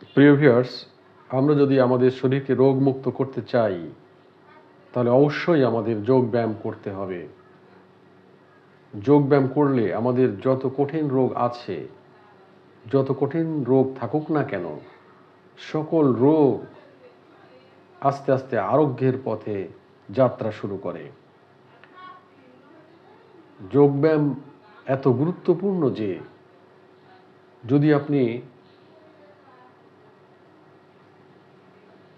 প্রিয় ভিউয়ার্স, আমরা যদি আমাদের শরীরকে রোগমুক্ত করতে চাই তাহলে অবশ্যই আমাদের যোগব্যায়াম করতে হবে। যোগব্যায়াম করলে আমাদের যত কঠিন রোগ আছে, যত কঠিন রোগ থাকুক না কেন, সকল রোগ আস্তে আস্তে আরোগ্যের পথে যাত্রা শুরু করে। যোগব্যায়াম এত গুরুত্বপূর্ণ যে যদি আপনি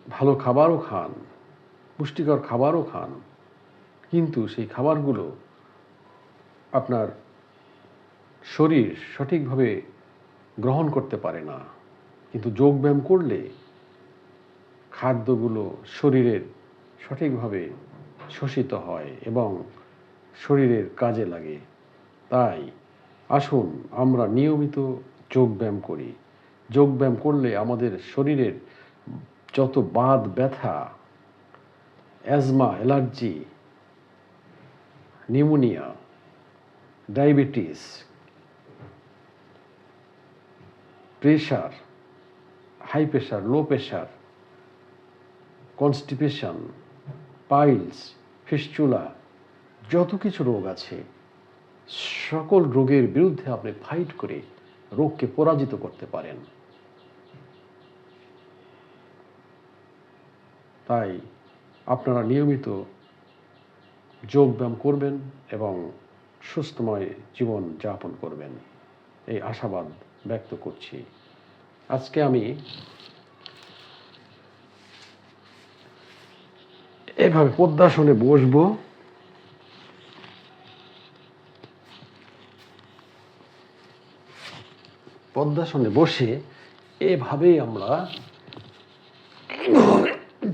ভালো খাবারও খান, পুষ্টিকর খাবারও খান, কিন্তু সেই খাবারগুলো আপনার শরীর সঠিকভাবে গ্রহণ করতে পারে না। কিন্তু যোগব্যায়াম করলে খাদ্যগুলো শরীরের সঠিকভাবে শোষিত হয় এবং শরীরের কাজে লাগে। তাই আসুন আমরা নিয়মিত যোগব্যায়াম করি। যোগব্যায়াম করলে আমাদের শরীরের যত বাত ব্যথা, asthma, allergy, pneumonia, diabetes, pressure, high pressure, low pressure, constipation, piles, fistula, যত কিছু রোগ আছে সকল রোগের বিরুদ্ধে আপনি ফাইট করে রোগকে পরাজিত করতে পারেন। তাই আপনারা নিয়মিত যোগব্যায়াম করবেন এবং সুস্থময় জীবন যাপন করবেন, এই আশাবাদ ব্যক্ত করছি। আজকে আমি এভাবে পদ্মাসনে বসবো। পদ্মাসনে বসে এভাবেই আমরা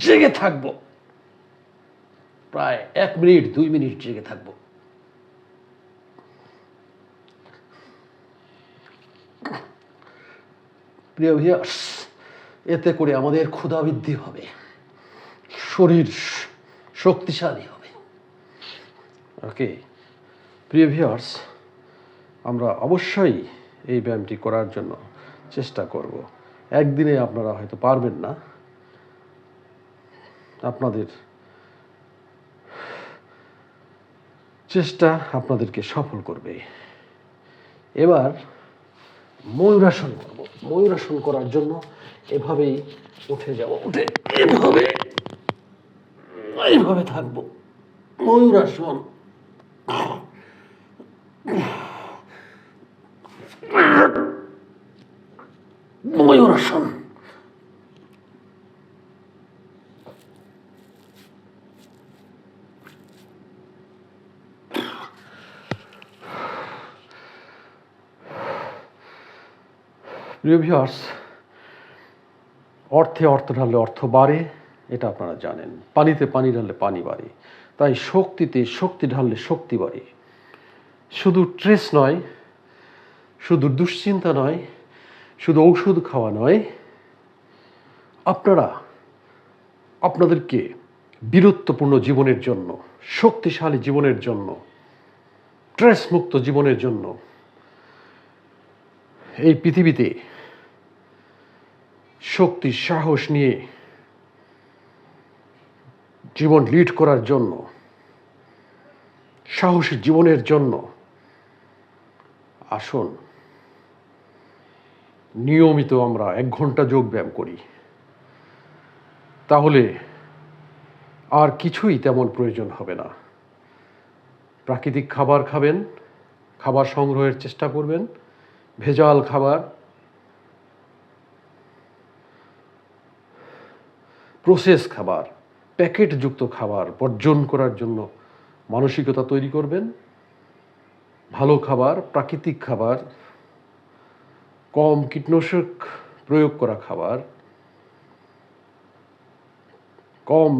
জেগে থাকবো, প্রায় 1 মিনিট 2 মিনিট জেগে থাকবো। প্রিয় ভিউয়ার্স, এতে করে আমাদের ক্ষুধা বৃদ্ধি হবে, শরীর শক্তিশালী হবে। ওকে প্রিয় ভিউয়ার্স, আমরা অবশ্যই এই ব্যায়ামটি করার জন্য চেষ্টা করব। একদিনে আপনারা হয়তো পারবেন না, আপনাদের চেষ্টা আপনাদেরকে সফল করবে। এবার ময়ূরাসন করব। ময়ূরাসন করার জন্য এভাবেই উঠে যাব, উঠে এইভাবে থাকবো। ময়ূরাসন। ময়ূরাসন। প্রিয় ভিউয়ার্স, অর্থে অর্থ ঢাললে অর্থ বাড়ে, এটা আপনারা জানেন। পানিতে পানি ঢাললে পানি বাড়ে। তাই শক্তিতে শক্তি ঢাললে শক্তি বাড়ে। শুধু স্ট্রেস নয়, শুধু দুশ্চিন্তা নয়, শুধু ঔষধ খাওয়া নয়, আপনারা আপনাদেরকে বীরত্বপূর্ণ জীবনের জন্য, শক্তিশালী জীবনের জন্য, স্ট্রেসমুক্ত জীবনের জন্য, এই পৃথিবীতে শক্তি সাহস নিয়ে জীবন লিড করার জন্য, সাহসী জীবনের জন্য আসুন নিয়মিত আমরা 1 ঘন্টা যোগব্যায়াম করি। তাহলে আর কিছুই তেমন প্রয়োজন হবে না। প্রাকৃতিক খাবার খাবেন, খাবার সংগ্রহের চেষ্টা করবেন। ভেজাল খাবার, প্রসেস খাবার, প্যাকেটযুক্ত খাবার বর্জন করার জন্য মানসিকতা তৈরি করবেন। ভালো খাবার, প্রাকৃতিক খাবার, কম কীটনাশক প্রয়োগ করা খাবার, কম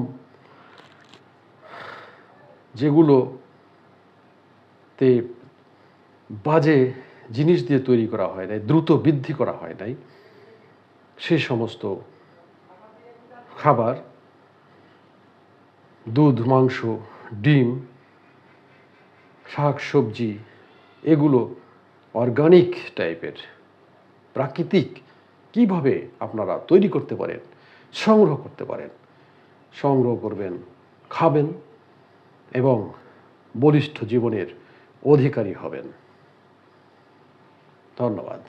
যেগুলোতে বাজে জিনিস দিয়ে তৈরি করা হয় নাই, দ্রুত বৃদ্ধি করা হয় নাই, সে সমস্ত খাবার, দুধ, মাংস, ডিম, শাক সবজি, এগুলো অর্গানিক টাইপের, প্রাকৃতিক কিভাবে আপনারা তৈরি করতে পারেন, সংগ্রহ করতে পারেন, সংগ্রহ করবেন, খাবেন এবং বলিষ্ঠ জীবনের অধিকারী হবেন। ধন্যবাদ।